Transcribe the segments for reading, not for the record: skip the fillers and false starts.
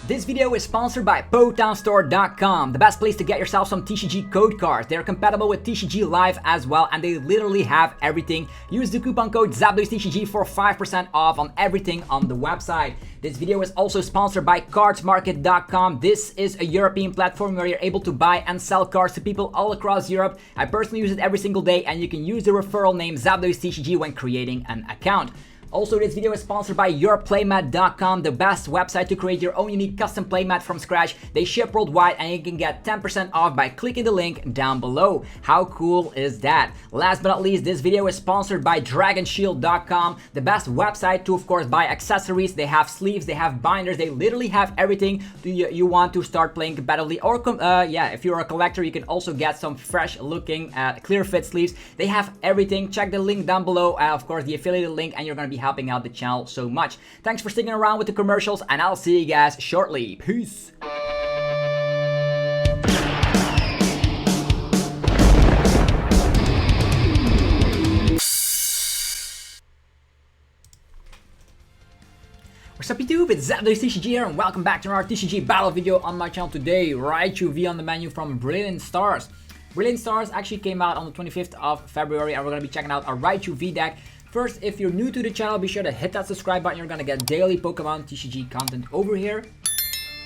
This video is sponsored by PotownStore.com, the best place to get yourself some TCG code cards. They're compatible with TCG Live as well, and they literally have everything. Use the coupon code ZapDoesTCG for 5% off on everything on the website. This video is also sponsored by CardsMarket.com. This is a European platform where you're able to buy and sell cards to people all across Europe. I personally use it every single day, and you can use the referral name ZapDoesTCG when creating an account. Also, this video is sponsored by YourPlaymat.com, the best website to create your own unique custom playmat from scratch. They ship worldwide, and you can get 10% off by clicking the link down below. How cool is that? Last but not least, this video is sponsored by DragonShield.com, the best website to, of course, buy accessories. They have sleeves, they have binders, they literally have everything you want to start playing competitively. Or, if you're a collector, you can also get some fresh looking clear fit sleeves. They have everything. Check the link down below, of course, the affiliated link, and you're going to be helping out the channel so much. Thanks for sticking around with the commercials, and I'll see you guys shortly. Peace. What's up YouTube, it's ZapDoesTCG here, and welcome back to another TCG battle video on my channel today. Raichu V on the menu from Brilliant Stars. Brilliant Stars actually came out on the 25th of February, and we're going to be checking out a Raichu V deck. First, if you're new to the channel, be sure to hit that subscribe button. You're going to get daily Pokemon TCG content over here.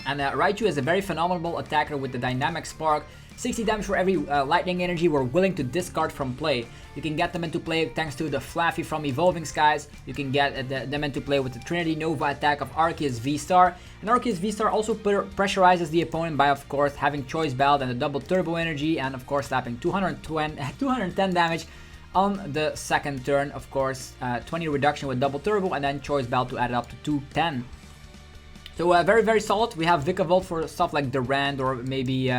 And Raichu is a very phenomenal attacker with the Dynamic Spark. 60 damage for every lightning energy we're willing to discard from play. You can get them into play thanks to the Flaaffy from Evolving Skies. You can get them into play with the Trinity Nova attack of Arceus VSTAR. And Arceus VSTAR also pressurizes the opponent by, of course, having Choice Belt and a double turbo energy, and of course slapping 210 damage on the second turn. Of course, 20 reduction with double turbo, and then Choice Belt to add it up to 210. So very, very solid. We have Vikavolt for stuff like Durant, or maybe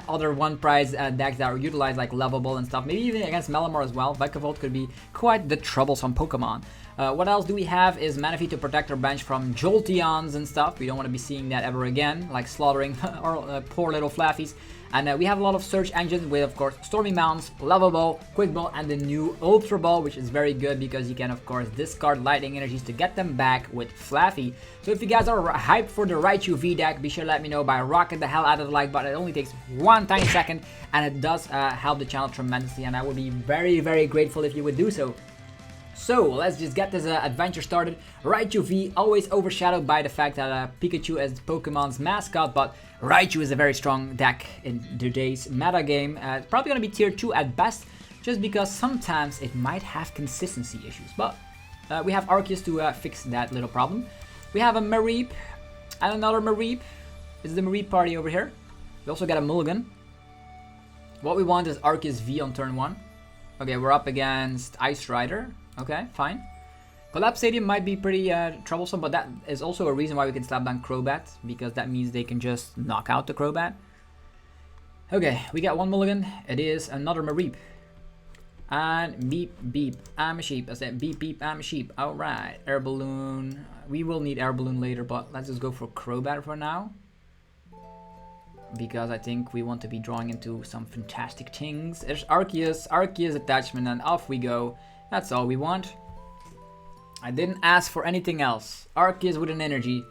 other one prize decks that are utilized like Level Ball and stuff. Maybe even against Melony as well. Vikavolt could be quite the troublesome Pokemon. What else do we have is Manaphy to protect our bench from Jolteons and stuff. We don't want to be seeing that ever again, like slaughtering our poor little Flaaffys. And we have a lot of search engines with, of course, Stormy Mounts, Level Ball, Quick Ball, and the new Ultra Ball, which is very good because you can, of course, discard lightning energies to get them back with Flaaffy. So if you guys are hyped for the Raichu V deck, be sure to let me know by rocking the hell out of the like button. It only takes one tiny second, and it does help the channel tremendously, and I would be very, very grateful if you would do so. So let's just get this adventure started. Raichu V, always overshadowed by the fact that Pikachu is Pokemon's mascot, but Raichu is a very strong deck in today's meta game. It's probably going to be tier 2 at best, just because sometimes it might have consistency issues. But we have Arceus to fix that little problem. We have a Mareep and another Mareep. This is the Mareep party over here. We also got a Mulligan. What we want is Arceus V on turn 1. Okay, we're up against Ice Rider. Okay, fine. Collapse Stadium might be pretty troublesome, but that is also a reason why we can slap down Crobat, because that means they can just knock out the Crobat. Okay, we got one Mulligan. It is another Mareep. And beep, beep, I'm a sheep. I said beep, beep, I'm a sheep. Alright, Air Balloon. We will need Air Balloon later, but let's just go for Crobat for now, because I think we want to be drawing into some fantastic things. There's Arceus attachment, and off we go. That's all we want. I didn't ask for anything else. Arceus with an energy.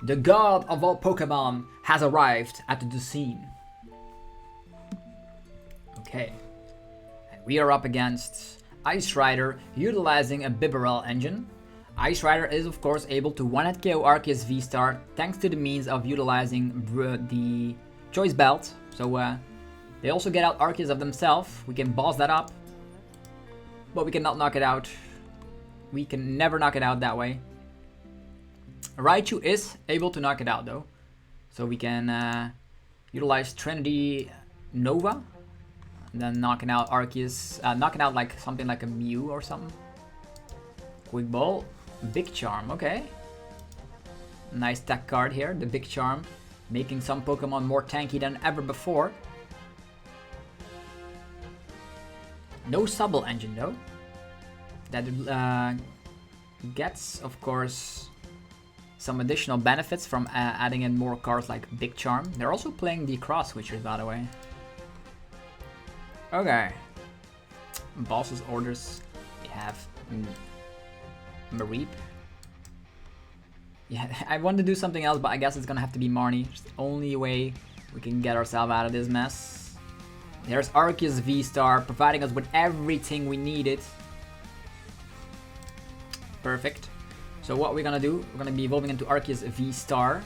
The god of all Pokemon has arrived at the scene. Okay. And we are up against Ice Rider, utilizing a Bibarel engine. Ice Rider is, of course, able to one-hit KO Arceus V-Star thanks to the means of utilizing the Choice Belt. So they also get out Arceus of themselves. We can boss that up, but we cannot knock it out. We can never knock it out that way. Raichu is able to knock it out though. So we can utilize Trinity Nova, and then knocking out Arceus, knocking out like something like a Mew or something. Quick Ball, Big Charm, okay. Nice tech card here, the Big Charm, making some Pokemon more tanky than ever before. No Subble engine though. That gets, of course, some additional benefits from adding in more cards like Big Charm. They're also playing the Cross Switchers, by the way. Okay. Boss's orders. We have Mareep. Yeah, I want to do something else, but I guess it's gonna have to be Marnie. It's the only way we can get ourselves out of this mess. There's Arceus VSTAR, providing us with everything we needed. Perfect. So what we're gonna do, we're gonna be evolving into Arceus VSTAR.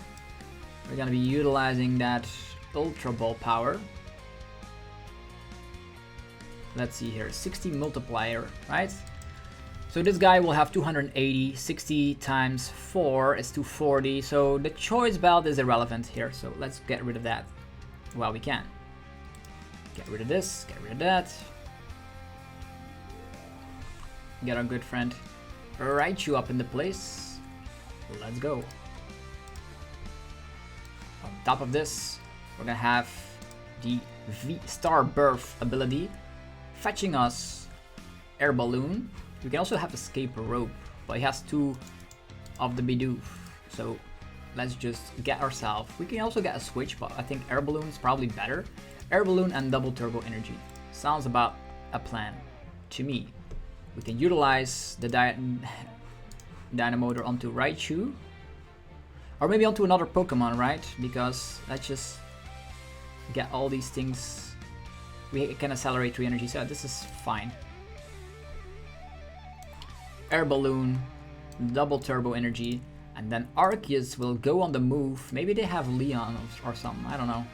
We're gonna be utilizing that Ultra Ball power. Let's see here, 60 multiplier, right? So this guy will have 280, 60 times 4 is 240. So the choice belt is irrelevant here. So let's get rid of that while we can. Get rid of this, get rid of that. Get our good friend Raichu up in the place. Let's go. On top of this, we're gonna have the V-Star Birth ability, fetching us Air Balloon. We can also have Escape Rope, but he has 2 of the Bidoof. So let's just get ourselves. We can also get a switch, but I think Air Balloon is probably better. Air Balloon and Double Turbo Energy. Sounds about a plan to me. We can utilize the Dynamotor onto Raichu. Or maybe onto another Pokemon, right? Because let's just get all these things. We can accelerate 3 energy, so this is fine. Air Balloon, Double Turbo Energy, and then Arceus will go on the move. Maybe they have Leon or something, I don't know.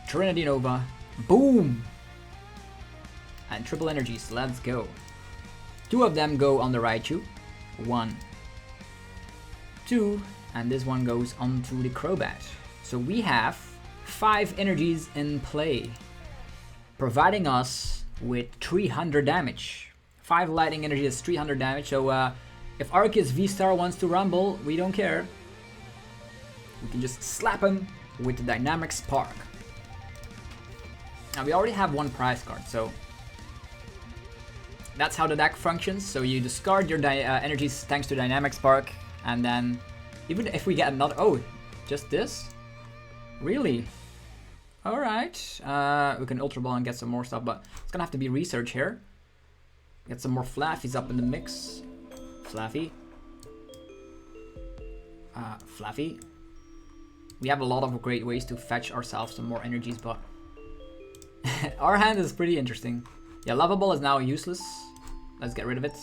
Trinity Nova, boom! And triple energies, let's go. 2 of them go on the Raichu. 1, 2, and this one goes onto the Crobat. So we have 5 energies in play, providing us with 300 damage. 5 lightning energy is 300 damage, so if Arceus VSTAR wants to rumble, we don't care. We can just slap him with the Dynamic Spark. Now we already have 1 prize card, so that's how the deck functions. So you discard your energies thanks to Dynamic Spark, and then even if we get another, oh, just this? Really? Alright, we can Ultra Ball and get some more stuff, but it's gonna have to be research here. Get some more Flaaffys up in the mix. Flaaffy. Flaaffy. We have a lot of great ways to fetch ourselves some more energies, but our hand is pretty interesting. Yeah, Lava Ball is now useless. Let's get rid of it.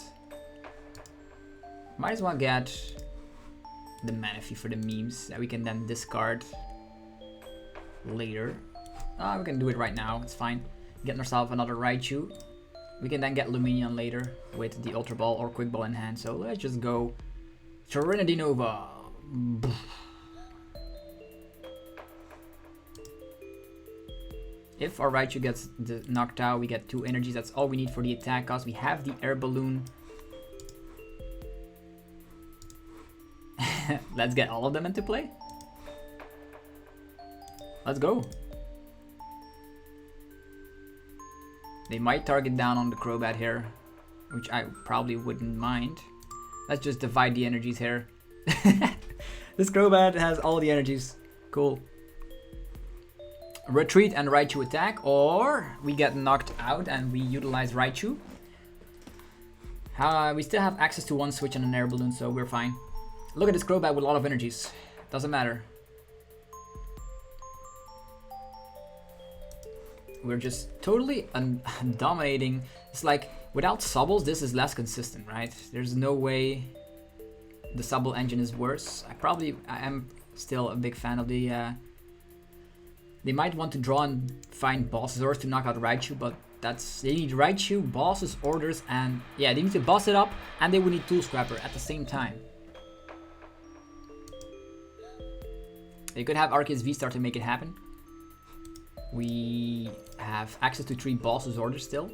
Might as well get the Manaphy for the memes that we can then discard later. We can do it right now, it's fine. Getting ourselves another Raichu. We can then get Lumineon later with the Ultra Ball or Quick Ball in hand. So let's just go Trinity Nova. If our Raichu gets knocked out, we get 2 energies. That's all we need for the attack cost. We have the Air Balloon. Let's get all of them into play. Let's go. They might target down on the Crobat here, which I probably wouldn't mind. Let's just divide the energies here. This Crobat has all the energies. Cool. Retreat and Raichu attack, or we get knocked out and we utilize Raichu. We still have access to 1 switch and an Air Balloon, so we're fine. Look at this Crobat with a lot of energies. Doesn't matter. We're just totally dominating. It's like, without Subbles, this is less consistent, right? There's no way the Subble engine is worse. I am still a big fan of the... They might want to draw and find bosses or to knock out Raichu, but they need Raichu, bosses, orders, and... Yeah, they need to boss it up, and they would need Tool Scrapper at the same time. They could have Arceus VSTAR to make it happen. We have access to 3 bosses orders still.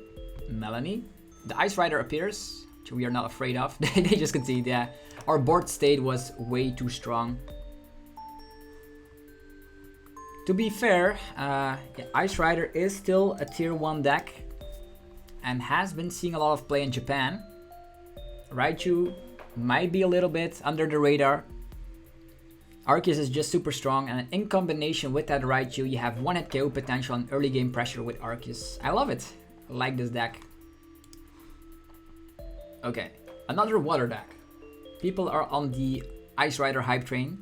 Melony. The Ice Rider appears, which we are not afraid of. They just concede, yeah. Our board state was way too strong. To be fair, yeah, Ice Rider is still a tier 1 deck and has been seeing a lot of play in Japan. Raichu might be a little bit under the radar. Arceus is just super strong, and in combination with that Raichu, you have 1-hit KO potential and early game pressure with Arceus. I love it. I like this deck. Okay, another water deck. People are on the Ice Rider Hype Train.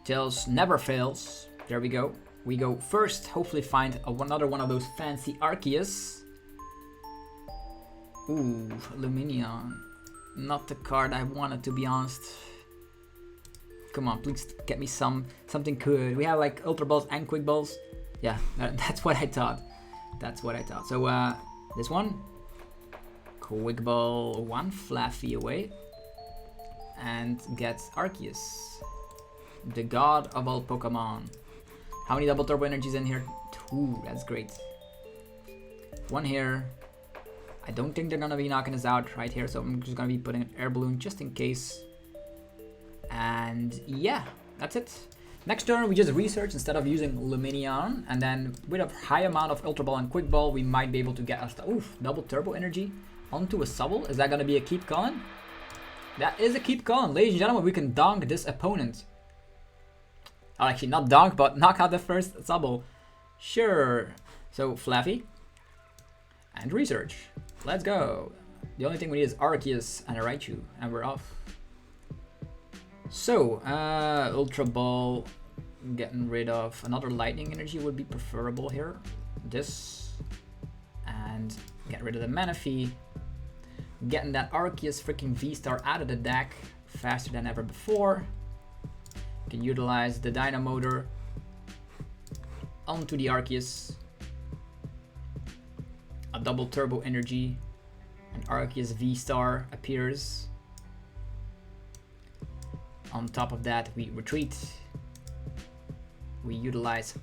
Tails never fails. There we go. We go first, hopefully find another one of those fancy Arceus. Ooh, Lumineon. Not the card I wanted, to be honest. Come on, please get me something good. We have like Ultra Balls and Quick Balls. Yeah, that's what I thought. That's what I thought. So this one. Quick Ball, one Flaaffy away. And get Arceus. The god of all Pokemon. How many double turbo energies in here? 2, that's great. One here. I don't think they're gonna be knocking us out right here, so I'm just gonna be putting an air balloon just in case. And yeah, that's it. Next turn we just research instead of using Lumineon, and then with a high amount of Ultra Ball and Quick Ball, we might be able to get us double turbo energy onto a Subble. Is that gonna be a keep calling? That is a keep calling, ladies and gentlemen. We can donk this opponent. Oh, actually not donk, but knock out the first Subble. Sure. So Flaaffy and research. Let's go. The only thing we need is Arceus and a Raichu, and we're off. So, Ultra Ball, getting rid of another Lightning Energy would be preferable here. This, and get rid of the Melony. Getting that Arceus freaking V-Star out of the deck faster than ever before. Can utilize the Dynamotor onto the Arceus. A double turbo energy. An Arceus V-Star appears. On top of that, we retreat. We utilize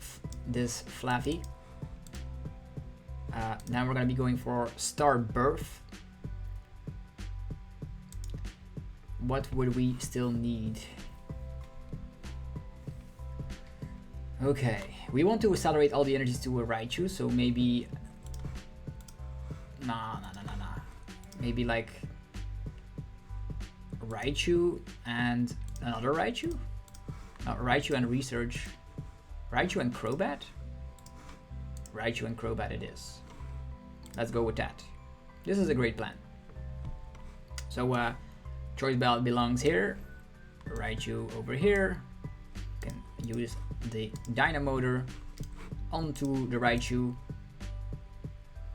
this Flaaffy. Now we're gonna be going for Star Birth. What would we still need? Okay, we want to accelerate all the energies to a Raichu, so maybe... Nah. Maybe like Raichu and another Raichu? No, Raichu and Research. Raichu and Crobat? Raichu and Crobat it is. Let's go with that. This is a great plan. So, Choice Belt belongs here. Raichu over here. Can use the Dynamotor onto the Raichu.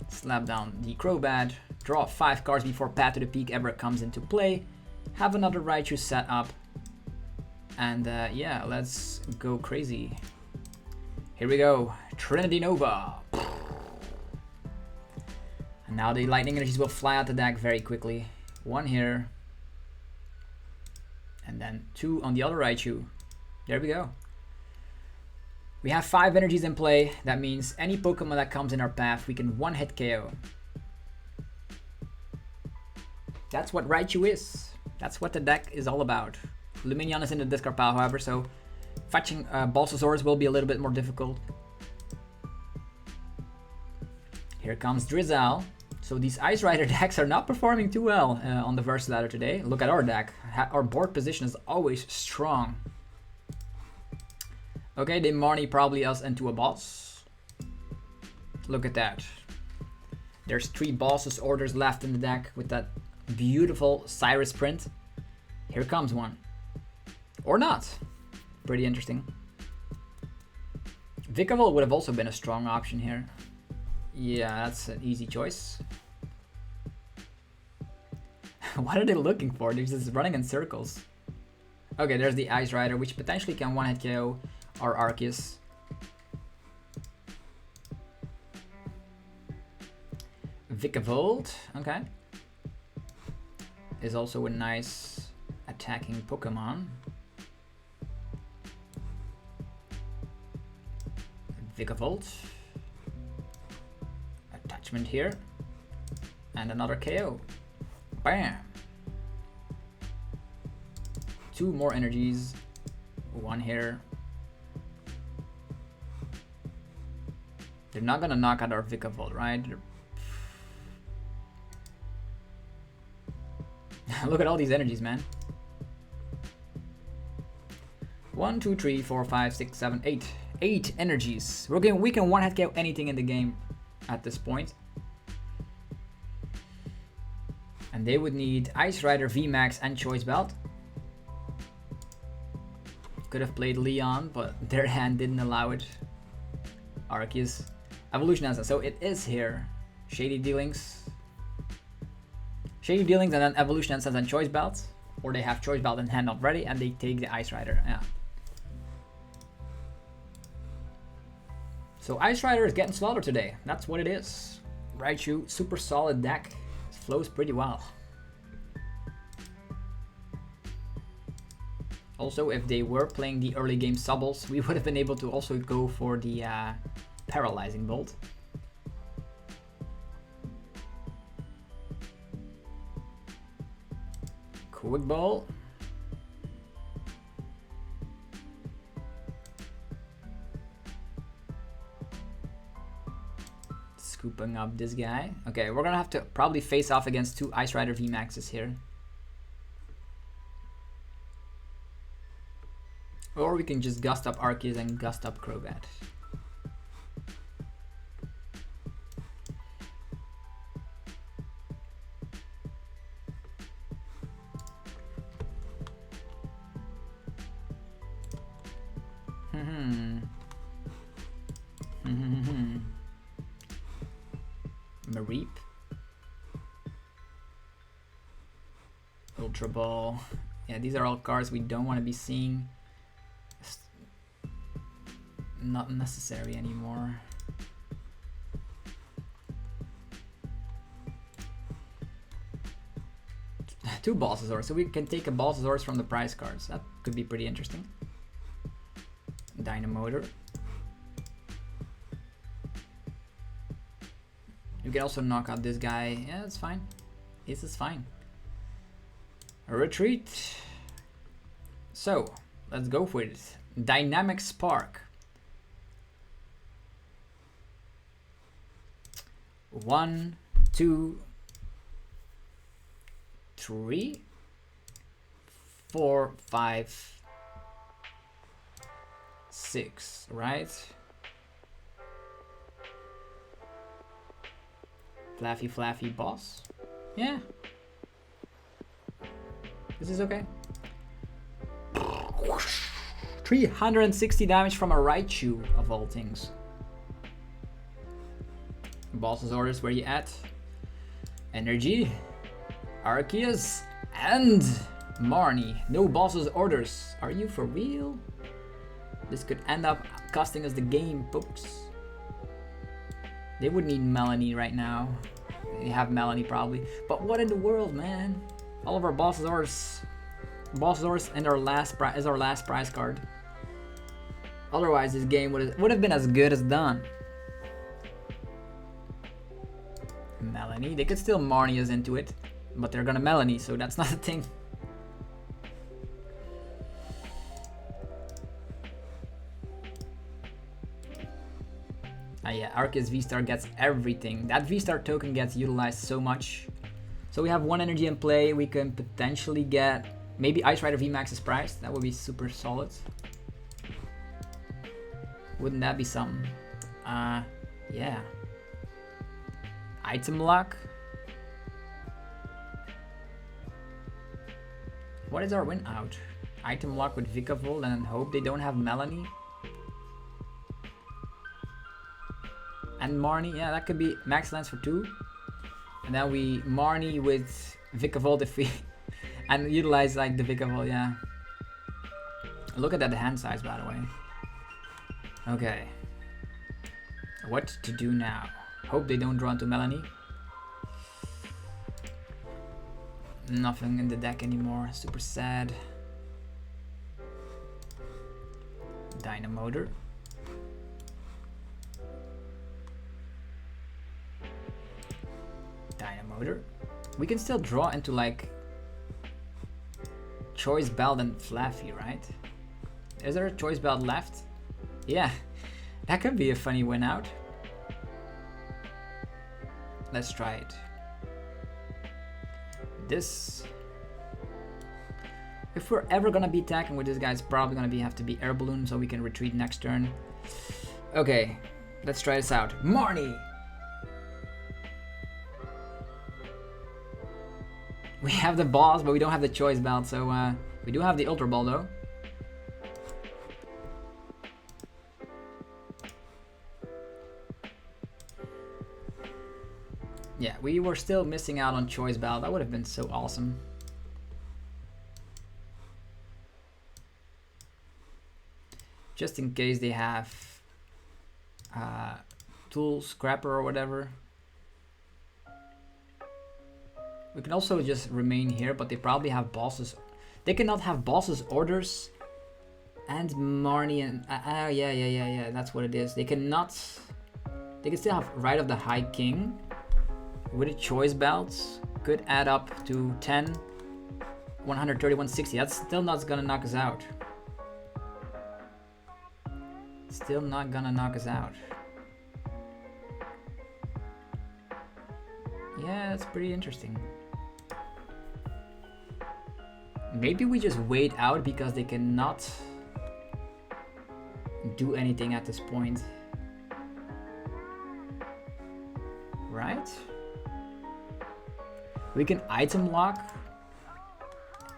Slap down the Crobat. Draw 5 cards before Path to the Peak ever comes into play. Have another Raichu set up. And yeah, let's go crazy. Here we go. Trinity Nova. And now the Lightning Energies will fly out the deck very quickly. 1 here. And then 2 on the other Raichu. There we go. We have 5 energies in play. That means any Pokemon that comes in our path, we can one-hit KO. That's what Raichu is. That's what the deck is all about. Lumineon is in the discard pile, however, so fetching Balsasaurus will be a little bit more difficult. Here comes Drizzle. So these Ice Rider decks are not performing too well on the Versus ladder today. Look at our deck. Our board position is always strong. Okay, they Marnie probably us into a boss. Look at that. There's 3 bosses orders left in the deck with that beautiful Cyrus print. Here comes one. Or not. Pretty interesting. Vikavolt would have also been a strong option here. Yeah, that's an easy choice. What are they looking for? They're just running in circles. Okay, there's the Ice Rider, which potentially can one-hit KO our Arceus. Vikavolt, okay. Is also a nice attacking Pokemon. Vikavolt. Attachment here. And another KO. Bam! 2 more energies. 1 here. They're not gonna knock out our Vikavolt, right? Look at all these energies, man. 1, 2, 3, 4, 5, 6, 7, 8. 8 energies. We can one-hit KO anything in the game at this point. And they would need Ice Rider, VMAX, and Choice Belt. Could have played Leon, but their hand didn't allow it. Arceus. Evolution Essence. So it is here. Shady Dealings. Shady Dealings and then Evolution Essence and Choice Belts. Or they have Choice Belt in hand already and they take the Ice Rider. Yeah. So Ice Rider is getting slaughtered today. That's what it is. Raichu, super solid deck. It flows pretty well. Also, if they were playing the early game Subbles, we would have been able to also go for the Paralyzing Bolt. Quick Ball. Scooping up this guy. Okay, we're gonna have to probably face off against 2 Ice Rider VMAXs here. Or we can just gust up Arceus and gust up Crobat. Mareep. Ultra Ball. Yeah, these are all cards we don't want to be seeing. Not necessary anymore. Two Balsasaurs, so we can take a Balsasaurus from the prize cards. That could be pretty interesting. Dynamotor. You can also knock out this guy. Yeah, it's fine. This is fine. A retreat. So, let's go for it. Dynamic Spark. 1, 2, 3, 4, 5, 6, right? Flaaffy boss. Yeah. This is okay. 360 damage from a Raichu of all things. Boss's orders, where you at? Energy, Arceus, and Marnie. No boss's orders. Are you for real? This could end up costing us the game, folks. They would need Melony right now. They have Melony probably. But what in the world, man? All of our boss's orders. Boss's orders and our last is our last prize card. Otherwise, this game would have been as good as done. Melony. They could still Marnie us into it, but they're gonna Melony, so that's not a thing. Yeah, Arceus VSTAR gets everything. That VSTAR token gets utilized so much. So we have 1 energy in play. We can potentially get maybe Ice Rider VMAX's price. That would be super solid. Wouldn't that be something? Yeah. Item luck. What is our win out? Item luck with Vikavolt and hope they don't have Melony. And Marnie, yeah, that could be max lands for 2. And then we Marnie with Vikavolt if we and utilize like the Vikavolt, yeah. Look at that hand size, by the way. Okay. What to do now? Hope they don't draw into Melony. Nothing in the deck anymore. Super sad. Dynamotor. Dynamotor. We can still draw into like Choice Belt and Flaaffy, right? Is there a Choice Belt left? Yeah, that could be a funny win out. Let's try it. This. If we're ever gonna be attacking with this guy, it's probably gonna have to be Air Balloon so we can retreat next turn. Okay, let's try this out. Marnie! We have the boss, but we don't have the Choice Belt, so we do have the Ultra Ball though. we were still missing out on Choice Bell. That would have been so awesome. Just in case they have Tool Scrapper or whatever. We can also just remain here, but they probably have bosses. They cannot have bosses orders and Marnie and yeah, that's what it is. They cannot. They can still have Right of the High King with a Choice Belt. Could add up to 10, 130, 160. That's still not gonna knock us out. Still not gonna knock us out. Yeah, that's pretty interesting. Maybe we just wait out because they cannot do anything at this point. Right? We can item lock.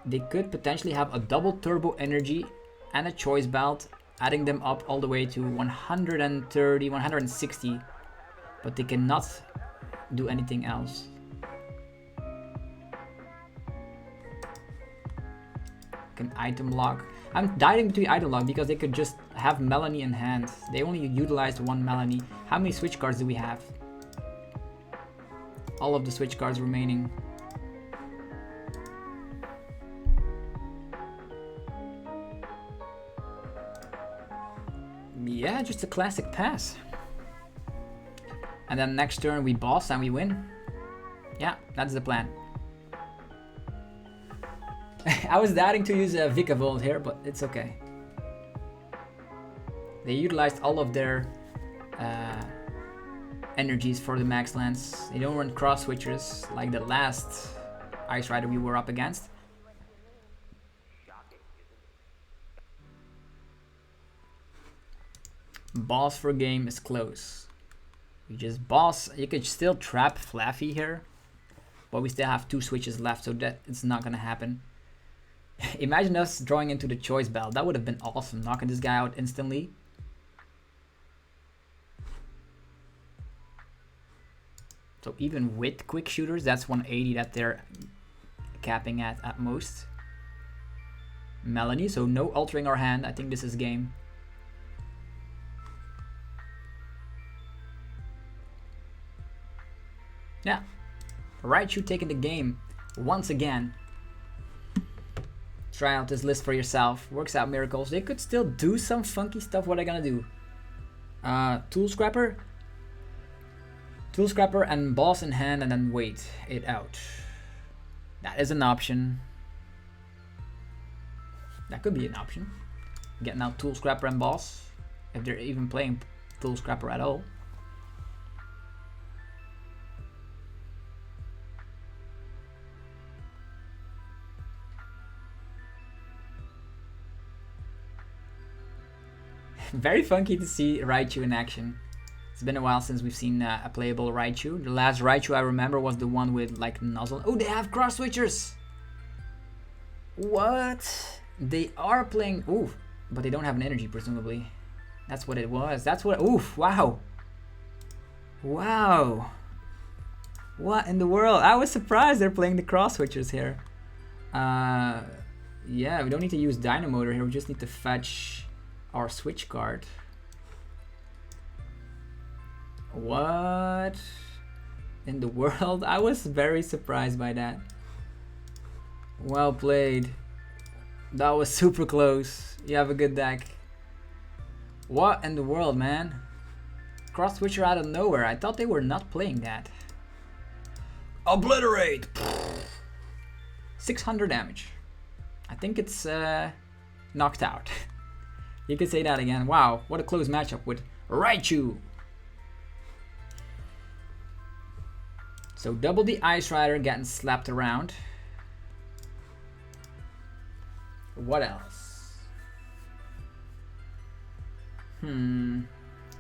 They could potentially have a double turbo energy and a choice belt, adding them up all the way to 130, 160, but they cannot do anything else. Can item lock. I'm diving between item lock because they could just have Melony in hand. They only utilized one Melony. How many switch cards do we have? All of the switch cards remaining. Yeah, just a classic pass. And then next turn we boss and we win. Yeah, that's the plan. I was doubting to use a Vikavolt here, but it's okay. They utilized all of their energies for the max lands. They don't run cross switchers like the last Ice Rider we were up against. Boss for game is close. We just boss. You could still trap Flaaffy here, but we still have 2 switches left, so that it's not gonna happen. Imagine us drawing into the choice belt. That would have been awesome, knocking this guy out instantly. So even with quick shooters, that's 180 that they're capping at most. Melony, so no altering our hand. I think this is game. Yeah, Raichu taking the game once again. Try out this list for yourself. Works out miracles. They could still do some funky stuff. What are they gonna do? Tool Scrapper? Tool Scrapper and boss in hand and then wait it out. That is an option. That could be an option. Getting out Tool Scrapper and boss. If they're even playing Tool Scrapper at all. Very funky to see Raichu in action. It's been a while since we've seen a playable Raichu. The last Raichu I remember was the one with like nozzle. Oh, they have cross switchers. What? They are playing. Oof, but they don't have an energy presumably. That's what it was. That's what. Oof! Wow. Wow. What in the world? I was surprised they're playing the cross switchers here. Yeah, we don't need to use Dynamotor here. We just need to fetch our switch card. What in the world? I was very surprised by that. Well played. That was super close. You have a good deck. What in the world, man? Cross switcher out of nowhere. I thought they were not playing that. Obliterate! 600 damage. I think it's knocked out. You could say that again. Wow, what a close matchup with Raichu. So double the Ice Rider getting slapped around. What else?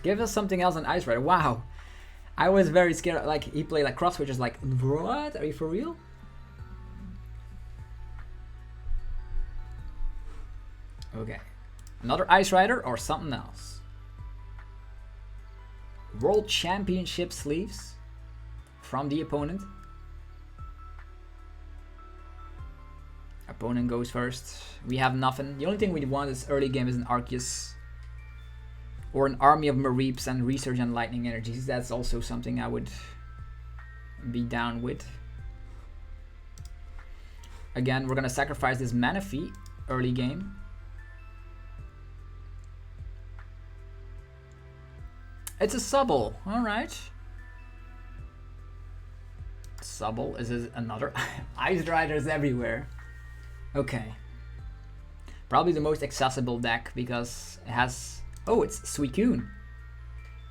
Give us something else on Ice Rider. Wow. I was very scared. Like he played like cross switchers. Like what? Are you for real? Okay. Another Ice Rider or something else? World Championship sleeves. from the opponent. Opponent goes first. We have nothing. The only thing we want is early game is an Arceus. Or an army of Mareeps and Research and Lightning Energies. That's also something I would be down with. Again, we're gonna sacrifice this Melony early game. It's a Subble, alright. Subble, is this another? Ice Riders everywhere. Okay. Probably the most accessible deck because it has... Oh, it's Suicune.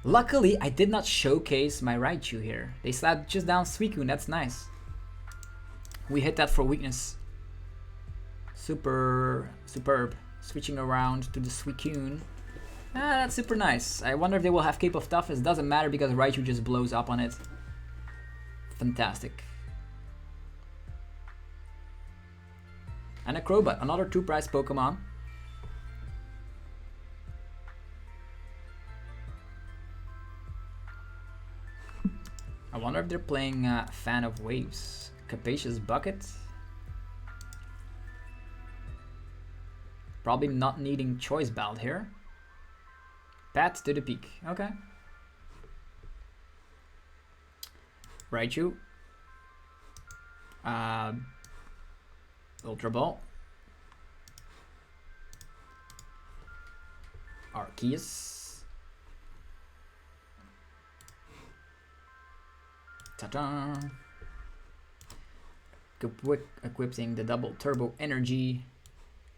Luckily, I did not showcase my Raichu here. They slapped just down Suicune, that's nice. We hit that for weakness. Superb. Switching around to the Suicune. Ah, that's super nice. I wonder if they will have Cape of Toughness. Doesn't matter because Raichu just blows up on it. Fantastic. And a Crobat, another 2-prize Pokemon. I wonder if they're playing Fan of Waves. Capacious Bucket. Probably not needing Choice Belt here. Path to the Peak. Okay. Raichu. Ultra Ball. Arceus. Ta-da! Equipping the double turbo energy.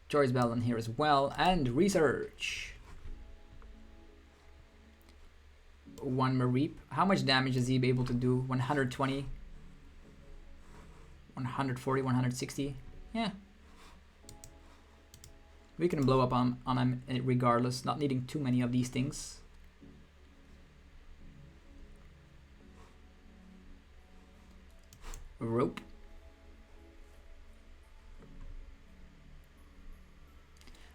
Choice Bell in here as well. And Research. 1 Mareep. How much damage is he able to do? 120? 140? 160? Yeah. We can blow up on him regardless. Not needing too many of these things. Rope.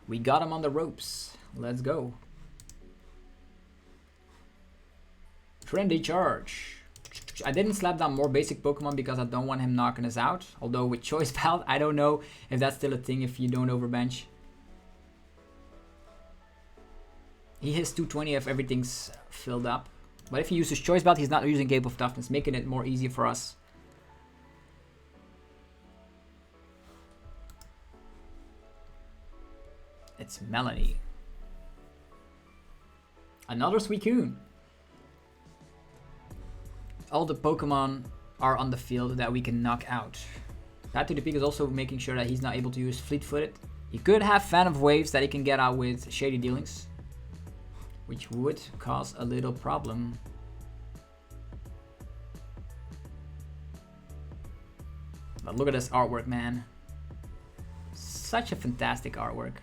We got him on the ropes. Let's go. Trendy Charge. I didn't slap down more basic Pokemon because I don't want him knocking us out. Although with Choice Belt, I don't know if that's still a thing if you don't overbench. He hits 220 if everything's filled up. But if he uses Choice Belt, he's not using Cape of Toughness, making it more easy for us. It's Melony. Another Suicune. All the Pokemon are on the field that we can knock out. Path to the Peak is also making sure that he's not able to use Fleet-footed. He could have Fan of Waves that he can get out with Shady Dealings, which would cause a little problem. But look at this artwork, man. Such a fantastic artwork.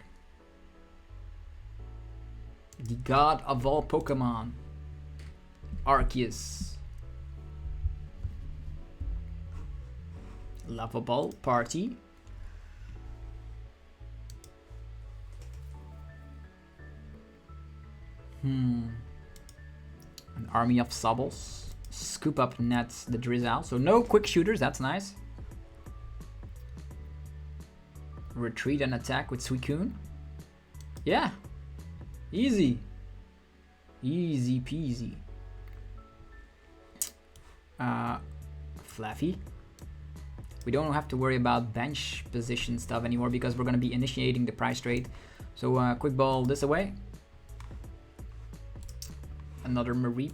The god of all Pokemon. Arceus. Lovable Party. An army of Subbles. Scoop up Nets the Drizzle. So no quick shooters, that's nice. Retreat and attack with Suicune. Yeah. Easy. Easy peasy. Flaaffy. We don't have to worry about bench position stuff anymore because we're going to be initiating the prize trade. So quick ball this away. Another Mareep.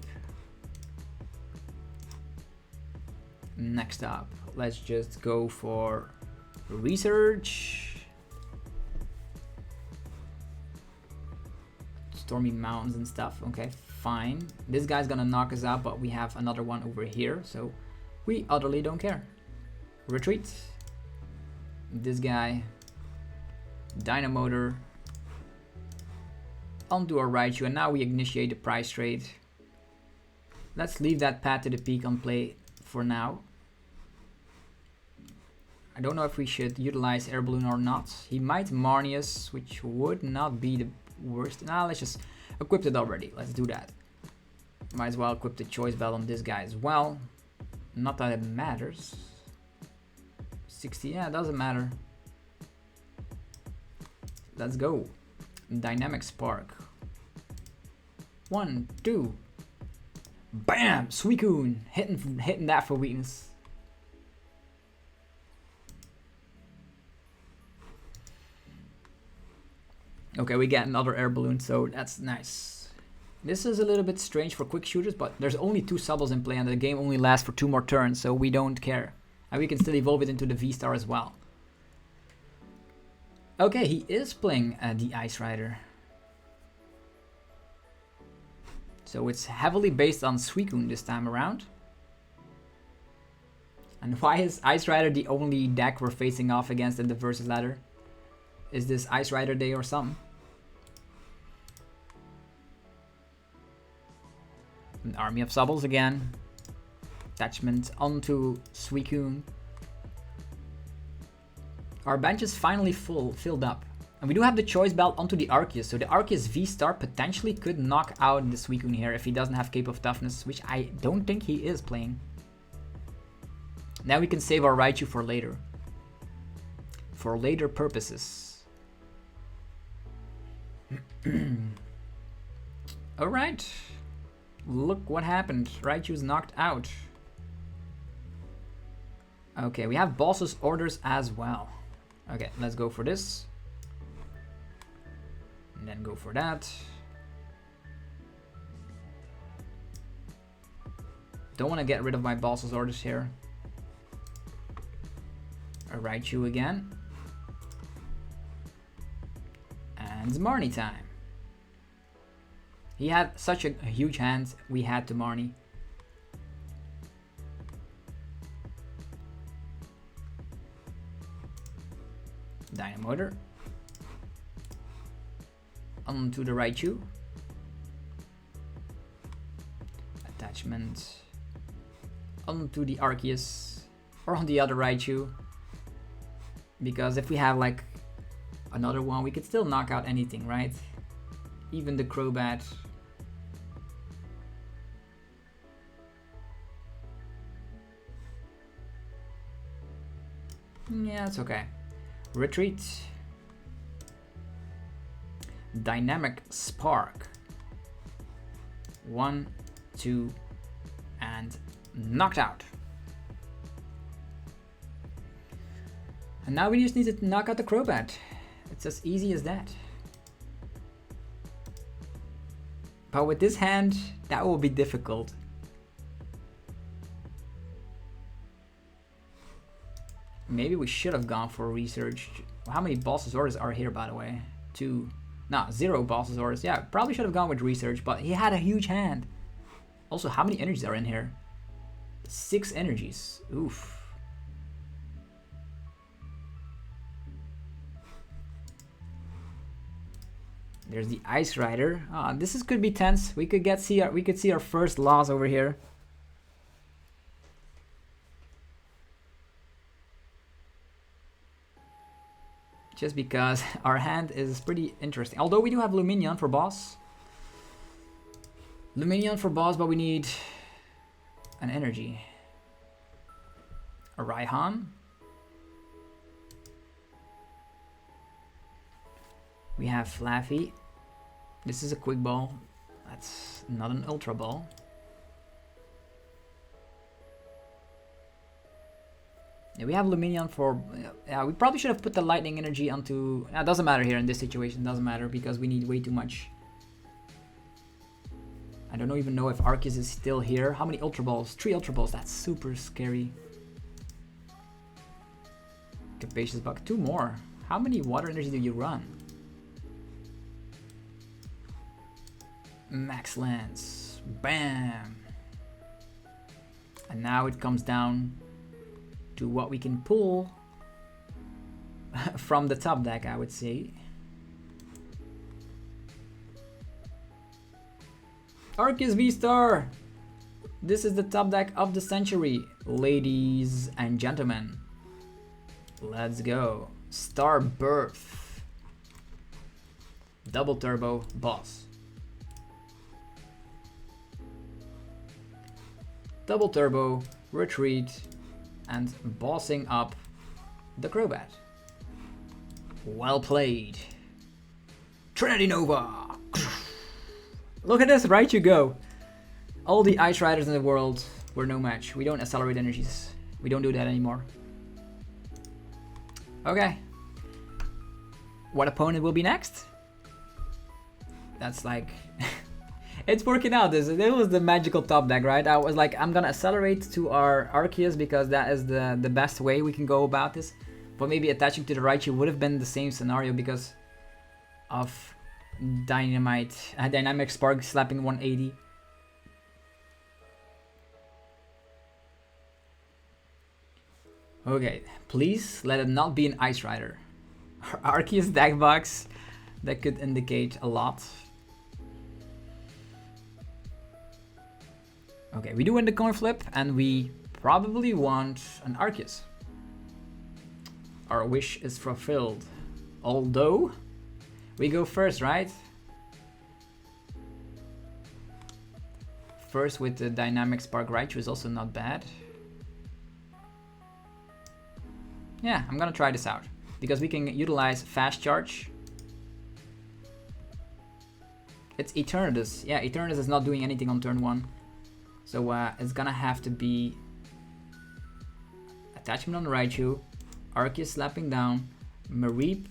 Next up, let's just go for Research. Stormy Mountains and stuff. Okay, fine. This guy's gonna knock us out, but we have another one over here, so we utterly don't care. Retreat. This guy. Dynamotor. Onto our Raichu, and now we initiate the prize trade. Let's leave that Path to the Peak on play for now. I don't know if we should utilize Air Balloon or not. He might Marnius, which would not be the worst. Nah, let's just equip it already. Let's do that. Might as well equip the Choice Belt on this guy as well. Not that it matters. 60, yeah, it doesn't matter. Let's go. Dynamic Spark. 1, 2. Bam! Suicune! Hitting that for weakness. Okay, we get another air balloon, so that's nice. This is a little bit strange for quick shooters, but there's only 2 Subbles in play and the game only lasts for 2 more turns, so we don't care. And we can still evolve it into the V-Star as well. Okay, he is playing the Ice Rider. So it's heavily based on Suicune this time around. And why is Ice Rider the only deck we're facing off against in the Versus ladder? Is this Ice Rider day or something? An army of Subbles again. Attachment onto Suicune. Our bench is finally filled up. And we do have the choice belt onto the Arceus. So the Arceus V-Star potentially could knock out the Suicune here if he doesn't have Cape of Toughness, which I don't think he is playing. Now we can save our Raichu for later. For later purposes. Alright. Look what happened. Raichu's knocked out. Okay, we have boss's orders as well. Okay, let's go for this. And then go for that. Don't want to get rid of my boss's orders here. A Raichu again. And Marnie time. He had such a huge hand, we had to Marnie. Dynamotor. Onto the Raichu. Attachment. Onto the Arceus. Or on the other Raichu. Because if we have like another one, we could still knock out anything, right? Even the Crobat. Yeah, it's okay. Retreat. Dynamic Spark. 1, 2, and knocked out. And now we just need to knock out the Crobat. It's as easy as that. But with this hand, that will be difficult. Maybe we should have gone for research. How many boss's orders are here, by the way? 2. No, 0 boss's orders. Yeah, probably should have gone with research, but he had a huge hand. Also, how many energies are in here? 6 energies. Oof. There's the Ice Rider. This could be tense. We could see our first loss over here. Just because our hand is pretty interesting. Although we do have Lumineon for boss. Lumineon for boss, but we need an energy. A Raihan. We have Flaaffy. This is a quick ball. That's not an ultra ball. Yeah, we have Lumineon for... Yeah, we probably should have put the lightning energy onto... It doesn't matter here in this situation. Doesn't matter because we need way too much. I don't even know if Arceus is still here. How many ultra balls? 3 ultra balls. That's super scary. Capacious Buck. 2 more. How many water energy do you run? Max Lance. Bam. And now it comes down to what we can pull from the top deck, I would say. Arceus V-Star. This is the top deck of the century, ladies and gentlemen. Let's go. Star Birth. Double Turbo Boss. Double Turbo retreat, and bossing up the Crobat. Well played. Trinity Nova! Look at this, Raichu go! All the Ice Riders in the world were no match. We don't accelerate energies. We don't do that anymore. Okay. What opponent will be next? That's like... it's working out. This was the magical top deck, right? I was like, I'm gonna accelerate to our Arceus because that is the best way we can go about this. But maybe attaching to the Raichu would have been the same scenario because of Dynamic Spark slapping 180. Okay, please let it not be an Ice Rider. Our Arceus deck box, that could indicate a lot. Okay, we do win the coin flip and we probably want an Arceus. Our wish is fulfilled. Although, we go first, right? First with the Dynamic Spark Raichu is also not bad. Yeah, I'm gonna try this out because we can utilize Fast Charge. It's Eternatus. Yeah, Eternatus is not doing anything on turn 1. So it's gonna have to be attachment on Raichu, Arceus slapping down, Mareep,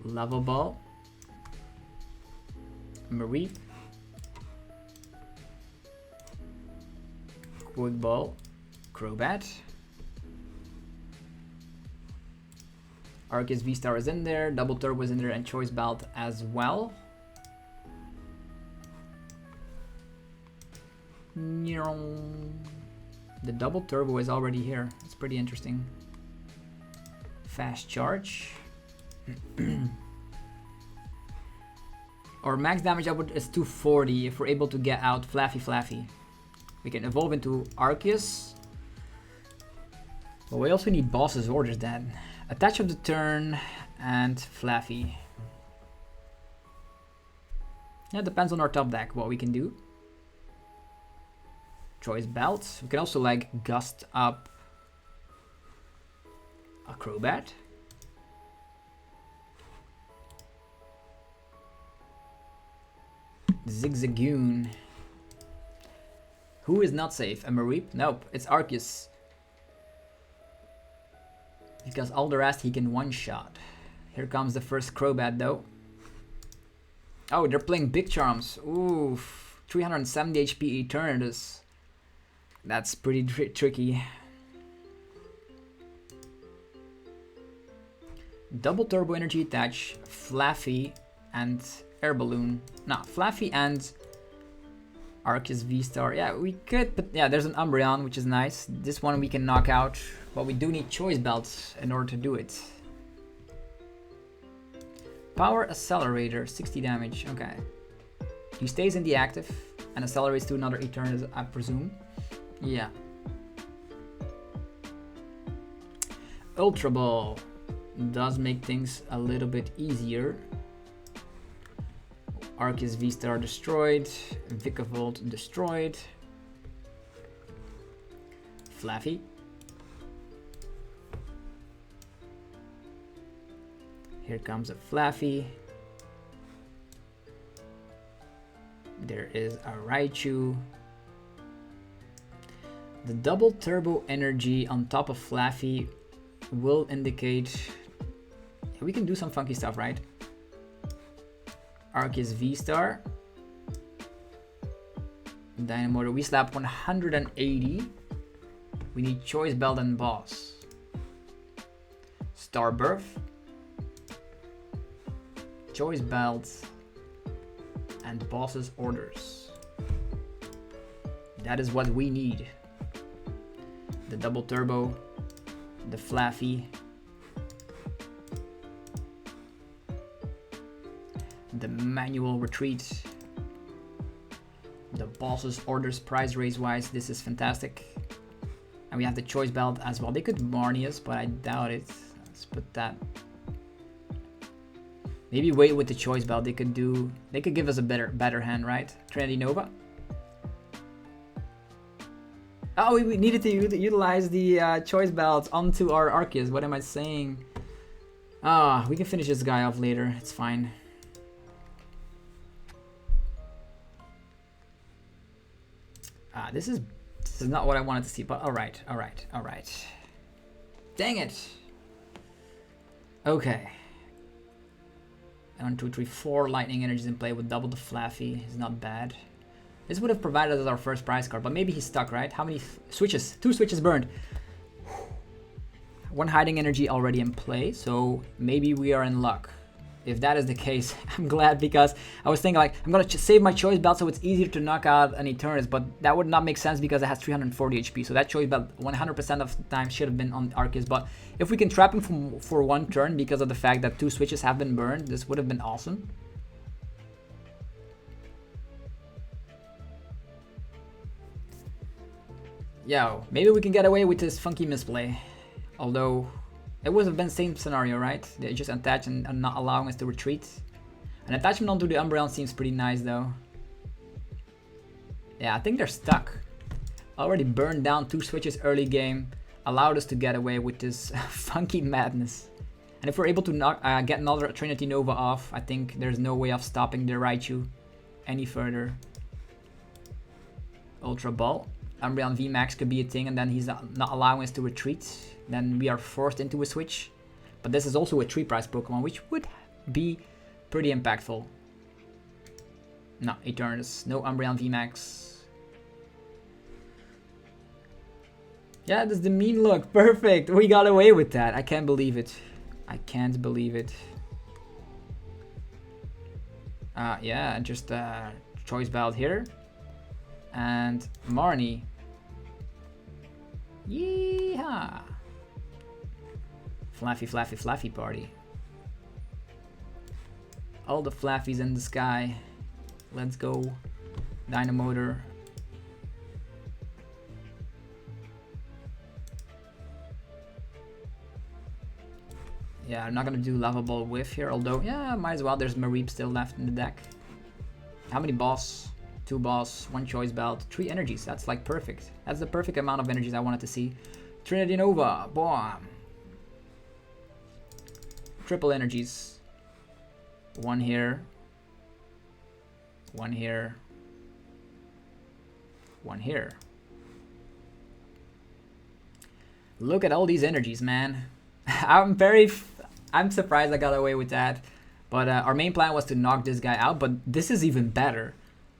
Level Ball, Mareep, Quick Ball, Crobat. Arceus VSTAR is in there, Double Turbo is in there, and Choice Belt as well. The Double Turbo is already here. It's pretty interesting. Fast Charge. Our max damage output is 240 if we're able to get out Flaaffy. We can evolve into Arceus. But we also need Boss's Orders then. Attach of the turn and Flaaffy. Yeah, it depends on our top deck what we can do. Choice Belt. We can also like gust up a Crobat. Zigzagoon. Who is not safe? A Mareep? Nope, it's Arceus. Because all the rest he can one-shot. Here comes the first Crobat though. Oh, they're playing Big Charms. Oof. 370 HP Eternatus. That's pretty tricky. Double Turbo Energy attach, Flaaffy and Air Balloon. No, Flaaffy and Arceus VSTAR. Yeah, we could, but yeah, there's an Umbreon, which is nice. This one we can knock out, but we do need Choice Belts in order to do it. Power Accelerator, 60 damage, okay. He stays in the active and accelerates to another Eternatus, I presume. Yeah. Ultra Ball does make things a little bit easier. Arceus VSTAR destroyed, Vikavolt destroyed. Flaaffy. Here comes a Flaaffy. There is a Raichu. The Double Turbo Energy on top of Flaaffy will indicate we can do some funky stuff, right? Arceus VSTAR. Dynamotor. We slap 180. We need Choice Belt and Boss. Starbirth. Choice Belt and Boss's Orders. That is what we need. The Double Turbo, the Flaaffy, the Manual Retreat, the Boss's Orders price raise wise. This is fantastic. And we have the Choice Belt as well. They could Marnie us, but I doubt it. Let's put that. Maybe wait with the Choice Belt. They could give us a better hand, right? Trinity Nova. Oh, we needed to utilize the choice belts onto our Arceus. What am I saying? Ah, we can finish this guy off later. It's fine. This is not what I wanted to see, but all right. Dang it. Okay. 1, 2, 3, 4 lightning energies in play with double the Flaaffy. It's not bad. This would have provided us our first prize card, but maybe he's stuck, right? How many switches? 2 switches burned. 1 hiding energy already in play, so maybe we are in luck. If that is the case, I'm glad, because I was thinking like, I'm gonna save my choice belt so it's easier to knock out an Eternatus, but that would not make sense because it has 340 HP, so that choice belt 100% of the time should have been on Arceus. But if we can trap him for 1 turn because of the fact that 2 switches have been burned, this would have been awesome. Yo, maybe we can get away with this funky misplay. Although, it would have been the same scenario, right? They just attach and not allowing us to retreat. An attachment onto the Umbreon seems pretty nice though. Yeah, I think they're stuck. Already burned down 2 switches early game. Allowed us to get away with this funky madness. And if we're able to get another Trinity Nova off, I think there's no way of stopping the Raichu any further. Ultra Ball. Umbreon VMAX could be a thing, and then he's not allowing us to retreat. Then we are forced into a switch. But this is also a 3 prize Pokemon, which would be pretty impactful. No, Eternatus. No Umbreon VMAX. Yeah, that's the mean look. Perfect. We got away with that. I can't believe it. I can't believe it. Yeah, just choice belt here. And Marnie. Yeehaw! Flaaffy party. All the Flaaffys in the sky. Let's go. Dynamotor. Yeah, I'm not gonna do Lava Ball Whiff here, although, yeah, might as well. There's Mareep still left in the deck. How many boss? 2 boss, 1 choice belt, 3 energies. That's like perfect. That's the perfect amount of energies I wanted to see. Trinity Nova, boom. Triple energies. 1 here. 1 here. 1 here. Look at all these energies, man. I'm surprised I got away with that. But our main plan was to knock this guy out, but this is even better.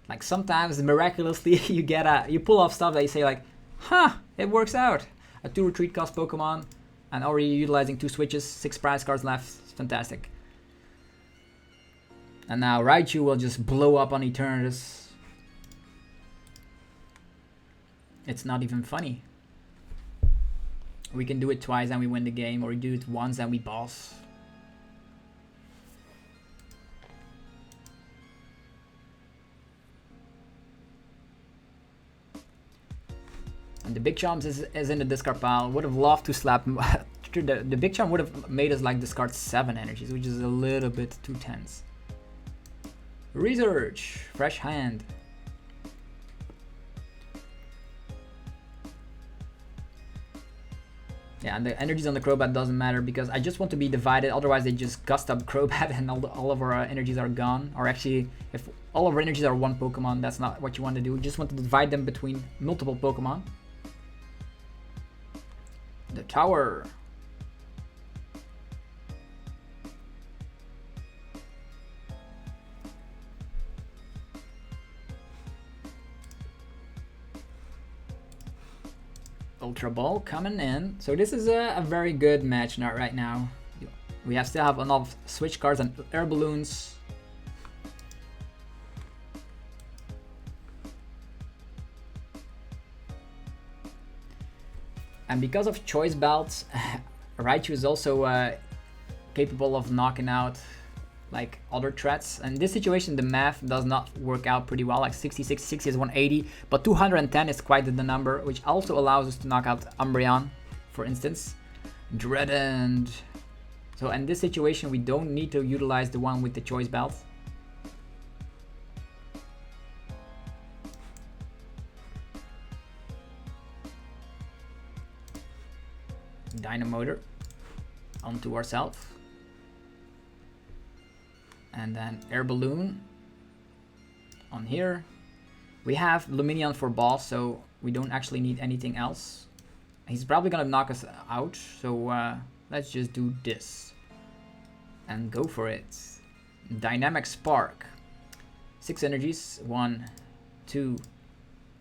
Like sometimes miraculously you pull off stuff that you say like, huh, it works out. A 2 retreat cost Pokemon and already utilizing 2 switches, 6 prize cards left. It's fantastic. And now Raichu will just blow up on Eternatus. It's not even funny. We can do it twice and we win the game, or we do it once and we boss. And the Big Chomps is in the discard pile. Would have loved to slap him. The Big Chomp would have made us like discard 7 energies, which is a little bit too tense. Research. Fresh hand. Yeah, and the energies on the Crobat doesn't matter because I just want to be divided. Otherwise, they just gust up Crobat and all of our energies are gone. Or actually, if all of our energies are 1 Pokemon, that's not what you want to do. You just want to divide them between multiple Pokemon. The tower. Ultra Ball coming in. So this is a very good match right now. We still have enough switch cards and air balloons. And because of choice belts, Raichu is also capable of knocking out like other threats. And in this situation, the math does not work out pretty well. Like 66, 60 is 180, but 210 is quite the number, which also allows us to knock out Umbreon, for instance. Dreadnought. So in this situation, we don't need to utilize the one with the choice belt. Dynamotor onto ourselves. And then Air Balloon on here. We have Lumineon for boss, so we don't actually need anything else. He's probably gonna knock us out, so let's just do this. And go for it. Dynamic Spark. 6 energies. 1, 2,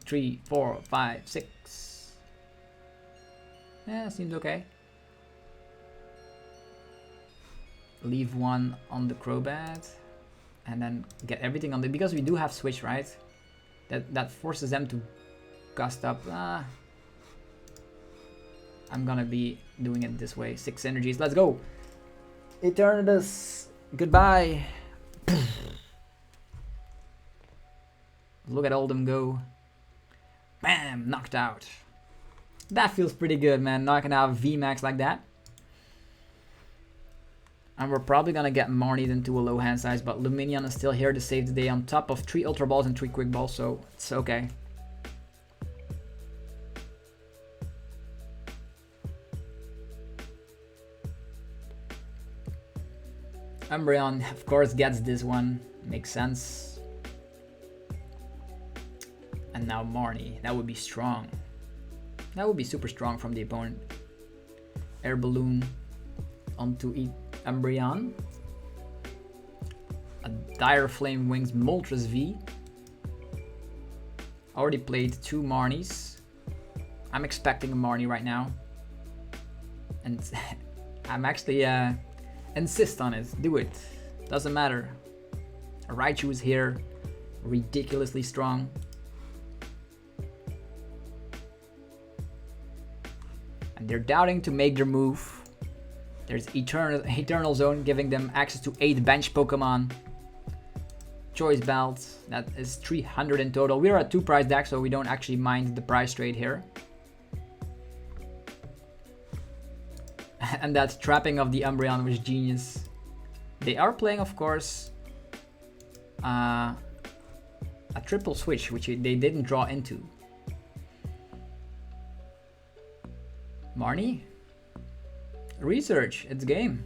3, 4, 5, 6. Yeah, seems okay. Leave 1 on the Crobat. And then get everything on the... Because we do have Switch, right? That forces them to gust up. I'm gonna be doing it this way. 6 energies. Let's go. Eternatus. Goodbye. Look at all them go. Bam! Knocked out. That feels pretty good, man. Knocking out VMAX like that. And we're probably gonna get Marnied into a low hand size, but Lumineon is still here to save the day on top of 3 Ultra Balls and 3 Quick Balls, so it's okay. Umbreon, of course, gets this one. Makes sense. And now Marnie. That would be strong. That would be super strong from the opponent. Air Balloon onto Umbreon. A Dire Flame Wings Moltres V. Already played 2 Marnies. I'm expecting a Marnie right now. And I'm actually insist on it. Do it. Doesn't matter. Raichu is here. Ridiculously strong. And they're doubting to make their move. There's Eternal Zone giving them access to 8 bench Pokemon. Choice Belt, that is 300 in total. We're at 2 price decks, so we don't actually mind the price trade here. And that trapping of the Umbreon was genius. They are playing, of course, a triple switch, which they didn't draw into. Marnie? Research, it's game.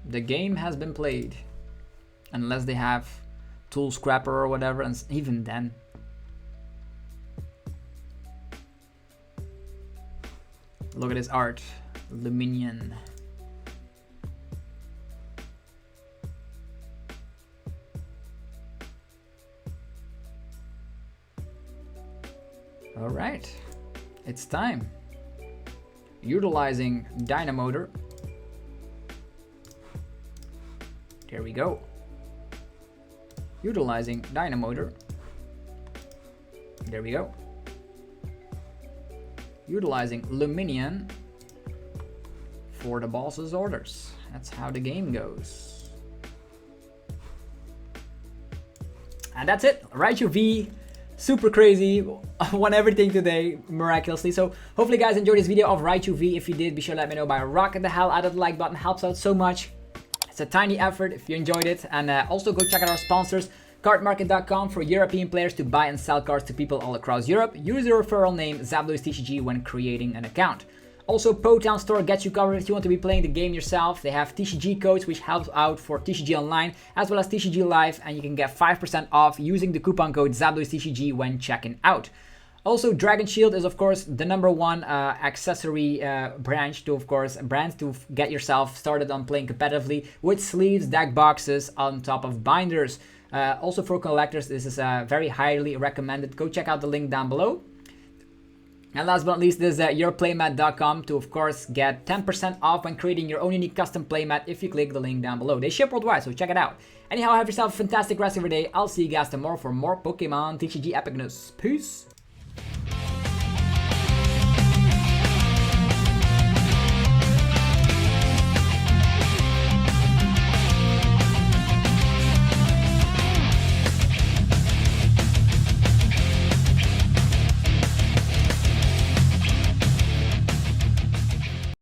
The game has been played. Unless they have Tool Scrapper or whatever, and even then. Look at this art. Lumineon. Alright, it's time. Utilizing Dynamotor. There we go. Utilizing Dynamotor. There we go. Utilizing Lumineon for the boss's orders. That's how the game goes. And that's it. Raichu V. Super crazy. Won everything today, miraculously. So hopefully you guys enjoyed this video of Raichu V. If you did, be sure to let me know by rocking the hell out of the like button. Helps out so much. It's a tiny effort if you enjoyed it. And also go check out our sponsors, cardmarket.com, for European players to buy and sell cards to people all across Europe. Use your referral name TCG when creating an account. Also, Potown Store gets you covered if you want to be playing the game yourself. They have TCG codes which helps out for TCG Online as well as TCG Live, and you can get 5% off using the coupon code TCG when checking out. Also, Dragon Shield is of course the #1 accessory brand to get yourself started on playing competitively with sleeves, deck boxes on top of binders. Also for collectors, this is very highly recommended. Go check out the link down below. And last but not least, there's yourplaymat.com to, of course, get 10% off when creating your own unique custom playmat if you click the link down below. They ship worldwide, so check it out. Anyhow, have yourself a fantastic rest of your day. I'll see you guys tomorrow for more Pokemon TCG epicness. Peace!